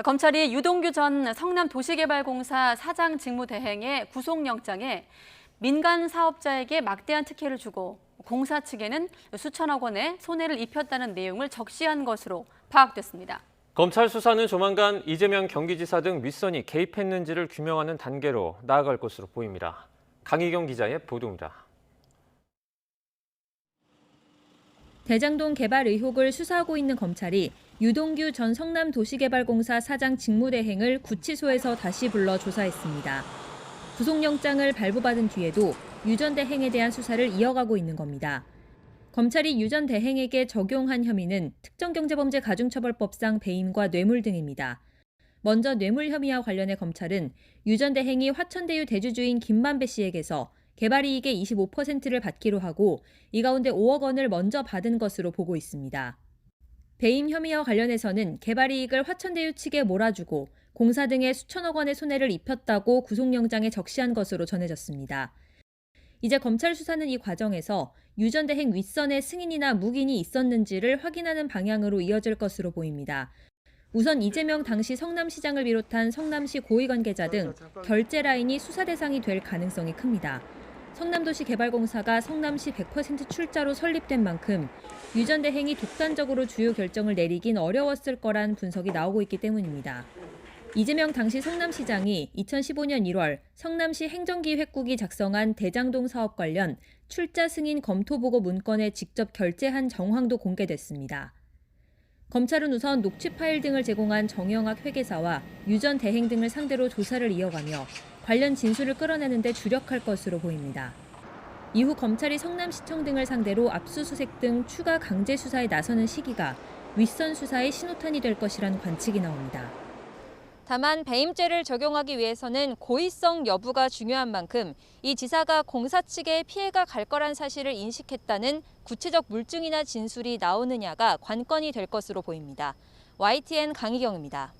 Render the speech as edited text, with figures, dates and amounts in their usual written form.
검찰이 유동규 전 성남도시개발공사 사장 직무대행의 구속영장에 민간 사업자에게 막대한 특혜를 주고 공사 측에는 수천억 원의 손해를 입혔다는 내용을 적시한 것으로 파악됐습니다. 검찰 수사는 조만간 이재명 경기지사 등 윗선이 개입했는지를 규명하는 단계로 나아갈 것으로 보입니다. 강희경 기자의 보도입니다. 대장동 개발 의혹을 수사하고 있는 검찰이 유동규 전 성남도시개발공사 사장 직무대행을 구치소에서 다시 불러 조사했습니다. 구속영장을 발부받은 뒤에도 유 전 대행에 대한 수사를 이어가고 있는 겁니다. 검찰이 유 전 대행에게 적용한 혐의는 특정경제범죄가중처벌법상 배임과 뇌물 등입니다. 먼저 뇌물 혐의와 관련해 검찰은 유 전 대행이 화천대유 대주주인 김만배 씨에게서 개발이익의 25%를 받기로 하고 이 가운데 5억 원을 먼저 받은 것으로 보고 있습니다. 배임 혐의와 관련해서는 개발이익을 화천대유 측에 몰아주고 공사 등의 수천억 원의 손해를 입혔다고 구속영장에 적시한 것으로 전해졌습니다. 이제 검찰 수사는 이 과정에서 유 전 대행 윗선의 승인이나 묵인이 있었는지를 확인하는 방향으로 이어질 것으로 보입니다. 우선 이재명 당시 성남시장을 비롯한 성남시 고위 관계자 등 결제 라인이 수사 대상이 될 가능성이 큽니다. 성남도시개발공사가 성남시 100% 출자로 설립된 만큼 유 전 대행이 독단적으로 주요 결정을 내리긴 어려웠을 거란 분석이 나오고 있기 때문입니다. 이재명 당시 성남시장이 2015년 1월 성남시 행정기획국이 작성한 대장동 사업 관련 출자 승인 검토 보고 문건에 직접 결재한 정황도 공개됐습니다. 검찰은 우선 녹취 파일 등을 제공한 정영학 회계사와 유 전 대행 등을 상대로 조사를 이어가며 관련 진술을 끌어내는 데 주력할 것으로 보입니다. 이후 검찰이 성남시청 등을 상대로 압수수색 등 추가 강제 수사에 나서는 시기가 윗선 수사의 신호탄이 될 것이라는 관측이 나옵니다. 다만 배임죄를 적용하기 위해서는 고의성 여부가 중요한 만큼 이 지사가 공사 측에 피해가 갈 거란 사실을 인식했다는 구체적 물증이나 진술이 나오느냐가 관건이 될 것으로 보입니다. YTN 강희경입니다.